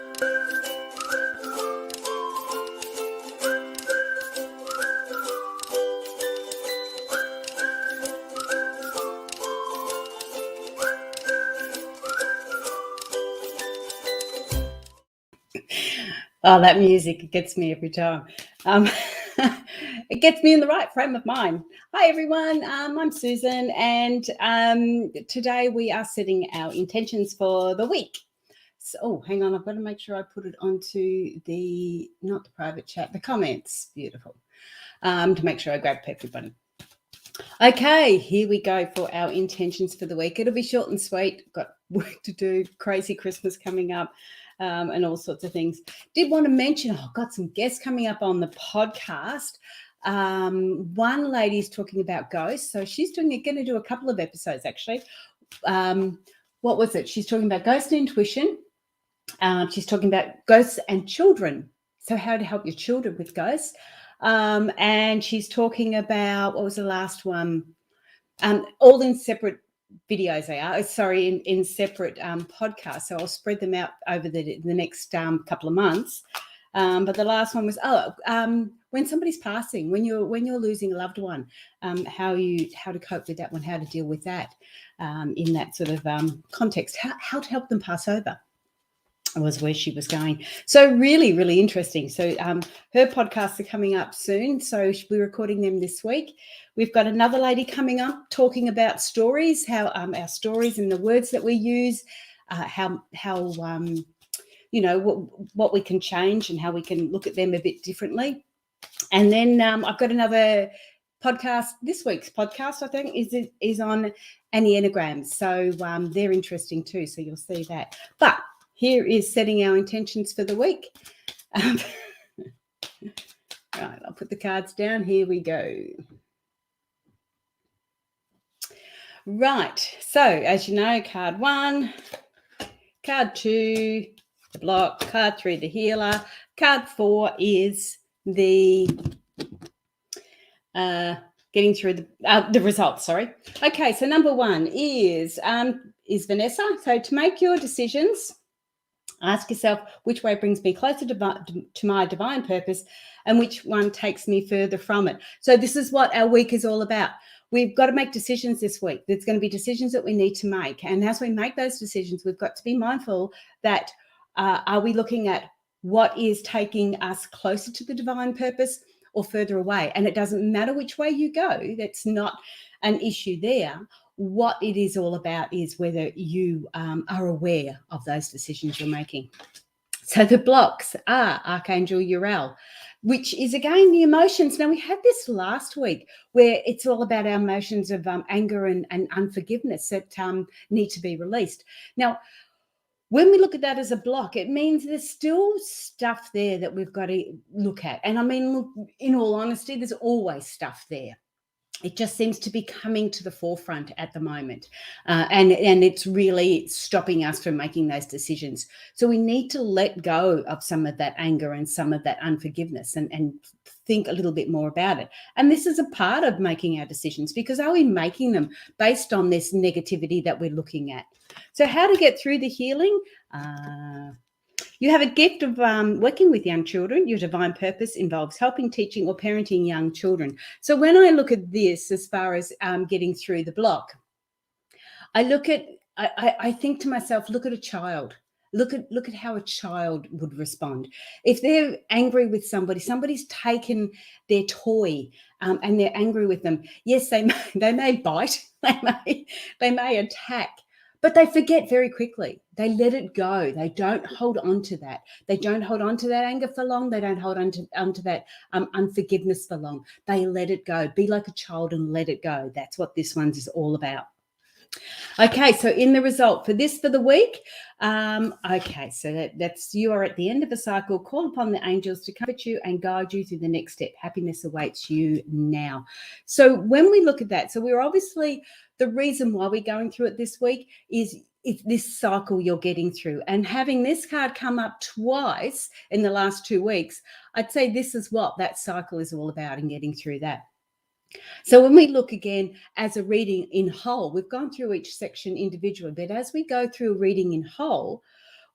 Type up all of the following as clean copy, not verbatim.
Oh, that music, it gets me every time. Um, it gets me in the right frame of mind. Hi, everyone. I'm Susan, and today we are setting our intentions for the week. So, oh, hang on. I've got to make sure I put it onto not the private chat, the comments. Beautiful. To make sure I grab everybody. Okay, here we go for our intentions for the week. It'll be short and sweet. Got work to do, crazy Christmas coming up, and all sorts of things. Did want to mention, I've got some guests coming up on the podcast. One lady's talking about ghosts. So she's going to do a couple of episodes, actually. What was it? She's talking about ghost and intuition. She's talking about ghosts and children. So how to help your children with ghosts. And she's talking about, what was the last one? All in separate videos they are. Sorry, in separate podcasts. So I'll spread them out over the next couple of months. But the last one was when somebody's passing, when you're losing a loved one, how to cope with that one, how to deal with that in that sort of context, how to help them pass over. Was where she was going. So really, really interesting. So her podcasts are coming up soon. So we're recording them this week. We've got another lady coming up talking about stories, how our stories and the words that we use, how what we can change and how we can look at them a bit differently. And then I've got another podcast. This week's podcast, I think, is on Enneagrams. So they're interesting too. So you'll see that. But here is setting our intentions for the week. Right, I'll put the cards down. Here we go. Right, so as you know, card 1, card 2, the block, card 3, the healer, card 4 is the getting through the results, sorry. Okay, so number 1 is Vanessa. So to make your decisions, ask yourself which way brings me closer to my divine purpose and which one takes me further from it. So this is what our week is all about. We've got to make decisions this week. There's going to be decisions that we need to make. And as we make those decisions, we've got to be mindful that are we looking at what is taking us closer to the divine purpose or further away? And it doesn't matter which way you go. That's not an issue there. What it is all about is whether you are aware of those decisions you're making. So the blocks are Archangel Uriel, which is, again, the emotions. Now, we had this last week where it's all about our emotions of anger and unforgiveness that need to be released. Now, when we look at that as a block, it means there's still stuff there that we've got to look at. And I mean, look, in all honesty, there's always stuff there. It just seems to be coming to the forefront at the moment. And it's really stopping us from making those decisions. So we need to let go of some of that anger and some of that unforgiveness and think a little bit more about it. And this is a part of making our decisions, because are we making them based on this negativity that we're looking at? So how to get through the healing? You have a gift of working with young children. Your divine purpose involves helping, teaching, or parenting young children. So when I look at this, as far as getting through the block, I think to myself, look at a child. Look at how a child would respond. If they're angry with somebody's taken their toy and they're angry with them. Yes, they may bite, they may attack. But they forget very quickly. They let it go. They don't hold on to that. They don't hold on to that anger for long. They don't hold on to that unforgiveness for long. They let it go. Be like a child and let it go. That's what this one's is all about. Okay, so in the result for the week, okay, so that's you are at the end of a cycle. Call upon the angels to comfort you and guide you through the next step. Happiness awaits you now. So when we look at that, so we're obviously, the reason why we're going through it this week is this cycle you're getting through. And having this card come up twice in the last 2 weeks, I'd say this is what that cycle is all about and getting through that. So when we look again as a reading in whole, we've gone through each section individually, but as we go through a reading in whole,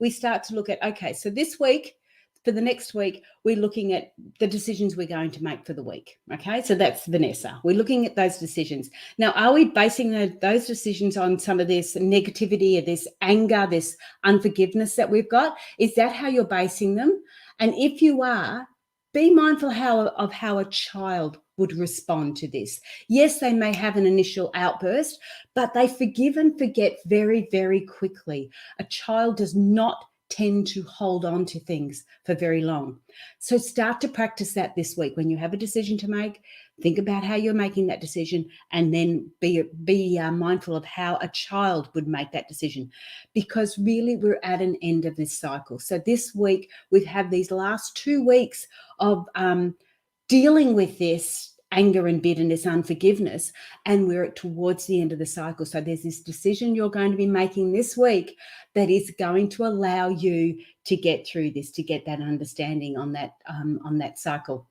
we start to look at, okay, so this week, for the next week, we're looking at the decisions we're going to make for the week. Okay, so that's Vanessa. We're looking at those decisions. Now, are we basing those decisions on some of this negativity or this anger, this unforgiveness that we've got? Is that how you're basing them? And if you are, be mindful of how a child would respond to this. Yes, they may have an initial outburst, but they forgive and forget very, very quickly. A child does not tend to hold on to things for very long. So start to practice that this week. When you have a decision to make, think about how you're making that decision, and then be mindful of how a child would make that decision, because really we're at an end of this cycle. So this week we've had these last 2 weeks of dealing with this anger and bitterness, unforgiveness, and we're towards the end of the cycle. So there's this decision you're going to be making this week that is going to allow you to get through this, to get that understanding on that cycle.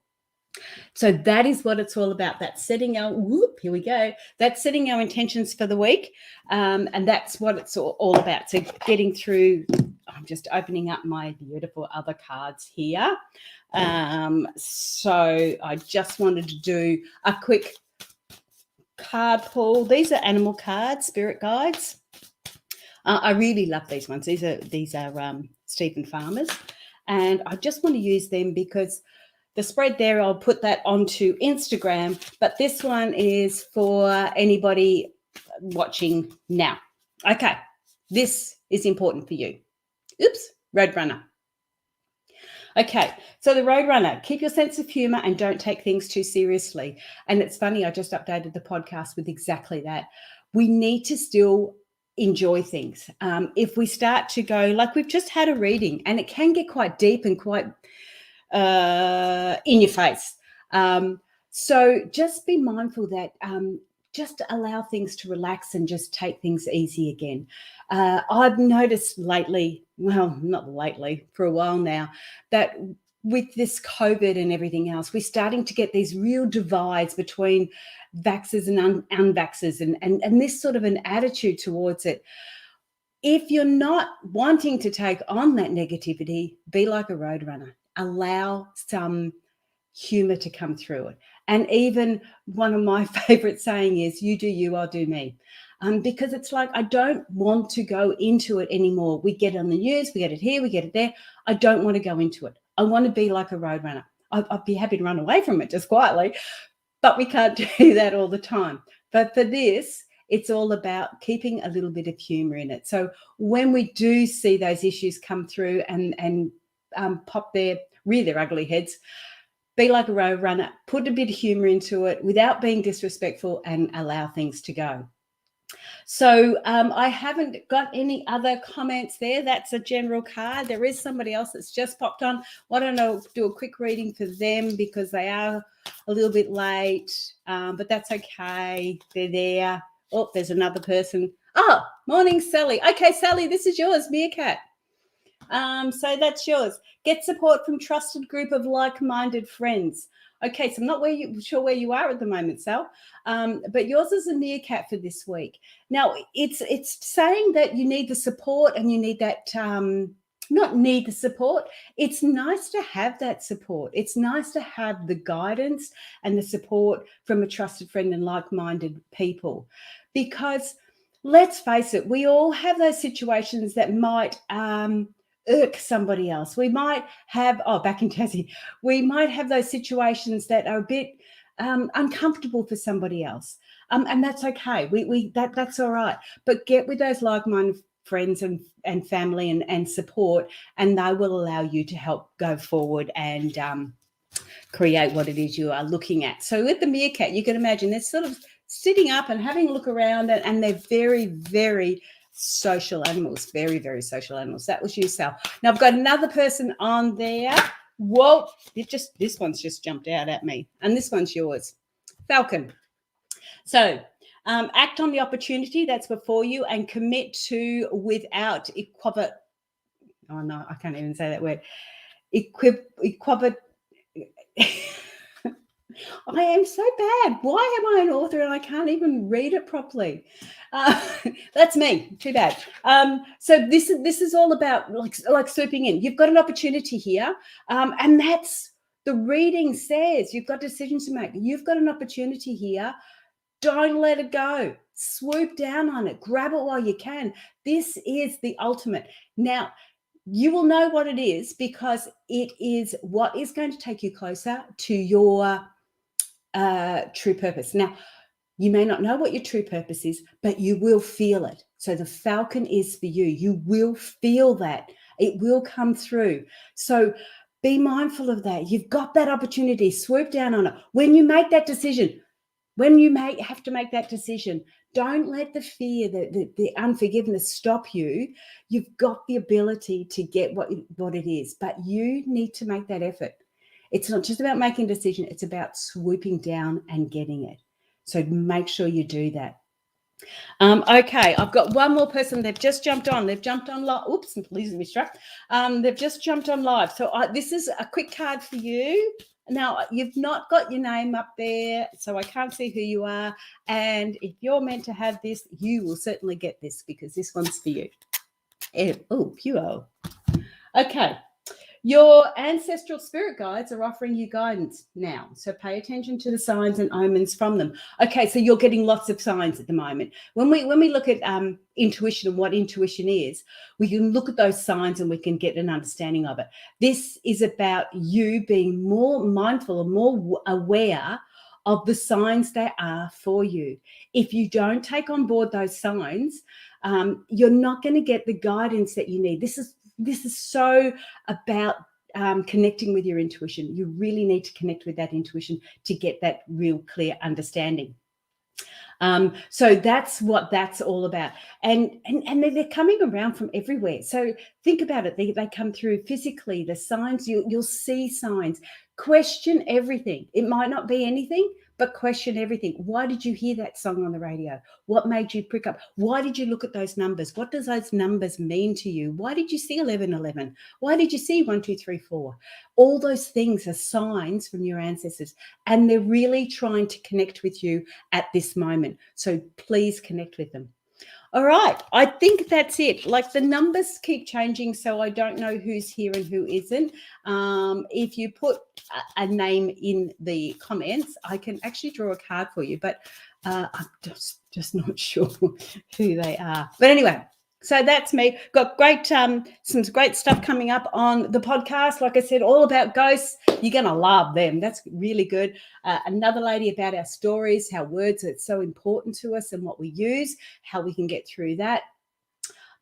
So that is what it's all about. That's setting our here we go. That's setting our intentions for the week, and that's what it's all about. So getting through. I'm just opening up my beautiful other cards here. So I just wanted to do a quick card pull. These are animal cards, spirit guides. I really love these ones. These are Stephen Farmer's, and I just want to use them because the spread there, I'll put that onto Instagram, but this one is for anybody watching now. Okay, this is important for you. Oops, Roadrunner. Okay, so the Roadrunner, keep your sense of humor and don't take things too seriously. And it's funny, I just updated the podcast with exactly that. We need to still enjoy things. If we start to go, like we've just had a reading, and it can get quite deep and quite in your face. So just be mindful that just allow things to relax and just take things easy again. I've noticed lately, well, not lately, for a while now, that with this COVID and everything else, we're starting to get these real divides between vaxxers and unvaxxers, and this sort of an attitude towards it. If you're not wanting to take on that negativity, be like a Roadrunner. Allow some humor to come through it. And even one of my favorite saying is, you do you, I'll do me. Because it's like, I don't want to go into it anymore. We get it on the news, we get it here, we get it there. I don't want to go into it. I want to be like a Roadrunner. I'd be happy to run away from it just quietly, but we can't do that all the time. But for this, it's all about keeping a little bit of humor in it. So when we do see those issues come through and pop rear their ugly heads, be like a Roadrunner, put a bit of humor into it without being disrespectful, and allow things to go. So I haven't got any other comments there. That's a general card. There is somebody else that's just popped on. Why don't I do a quick reading for them because they are a little bit late, but that's okay. They're there. Oh, there's another person. Oh, morning, Sally. Okay, Sally, this is yours, Meerkat. So that's yours. Get support from trusted group of like-minded friends. Okay, so I'm not sure where you are at the moment, Sal, but yours is a Meerkat for this week. Now, it's saying that you need the support and you need that, not need the support. It's nice to have that support. It's nice to have the guidance and the support from a trusted friend and like-minded people, because let's face it, we all have those situations that might irk somebody else. We might have, back in Tassie, we might have those situations that are a bit uncomfortable for somebody else. And that's okay. That's all right. But get with those like-minded friends and family and support, and they will allow you to help go forward and create what it is you are looking at. So with the Meerkat, you can imagine they're sort of sitting up and having a look around, and they're very, very social animals, very, very social animals. That was you, Sal. Now I've got another person on there. Whoa, this one's just jumped out at me, and this one's yours, Falcon. So act on the opportunity that's before you and commit to without equivocation. Oh no, I can't even say that word. I am so bad. Why am I an author and I can't even read it properly? That's me. Too bad. So this is all about like swooping in. You've got an opportunity here, and that's the reading says you've got decisions to make. You've got an opportunity here. Don't let it go. Swoop down on it. Grab it while you can. This is the ultimate. Now, you will know what it is because it is what is going to take you closer to your true purpose. Now, you may not know what your true purpose is, but you will feel it. So the falcon is for you. You will feel that. It will come through. So be mindful of that. You've got that opportunity. Swoop down on it. When you make that decision, have to make that decision, don't let the fear, the unforgiveness stop you. You've got the ability to get what it is, but you need to make that effort. It's not just about making a decision. It's about swooping down and getting it. So make sure you do that. Okay, I've got one more person. They've just jumped on. They've jumped on live. Oops, I'm losing my strap. They've just jumped on live. So this is a quick card for you. Now, you've not got your name up there, so I can't see who you are. And if you're meant to have this, you will certainly get this because this one's for you. Oh, pure. Okay. Your ancestral spirit guides are offering you guidance now. So pay attention to the signs and omens from them. Okay, so you're getting lots of signs at the moment. When we look at intuition and what intuition is, we can look at those signs and we can get an understanding of it. This is about you being more mindful and more aware of the signs there are for you. If you don't take on board those signs, you're not going to get the guidance that you need. This is so about connecting with your intuition. You really need to connect with that intuition to get that real clear understanding. So that's what that's all about. And they're coming around from everywhere. So think about it. They come through physically, the signs, you'll see signs. Question everything. It might not be anything, but question everything. Why did you hear that song on the radio? What made you prick up? Why did you look at those numbers? What does those numbers mean to you? Why did you see 1111? Why did you see 1, 2, 3, 4? All those things are signs from your ancestors, and they're really trying to connect with you at this moment. So please connect with them. All right, I think that's it. Like the numbers keep changing, so I don't know who's here and who isn't. If you put a name in the comments, I can actually draw a card for you, but I'm just not sure who they are. But anyway, so that's me. Got great some great stuff coming up on the podcast. Like I said, all about ghosts. You're going to love them. That's really good. Another lady about our stories, how words are so important to us and what we use, how we can get through that.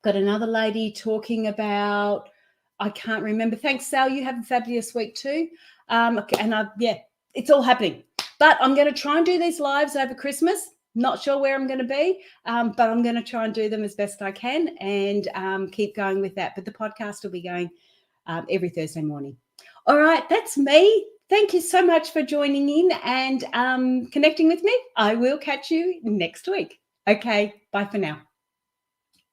Got another lady talking about, I can't remember. Thanks, Sal. You have a fabulous week too. It's all happening. But I'm going to try and do these lives over Christmas. Not sure where I'm going to be, but I'm going to try and do them as best I can and keep going with that. But the podcast will be going every Thursday morning. All right, that's me. Thank you so much for joining in and connecting with me. I will catch you next week. Okay, bye for now.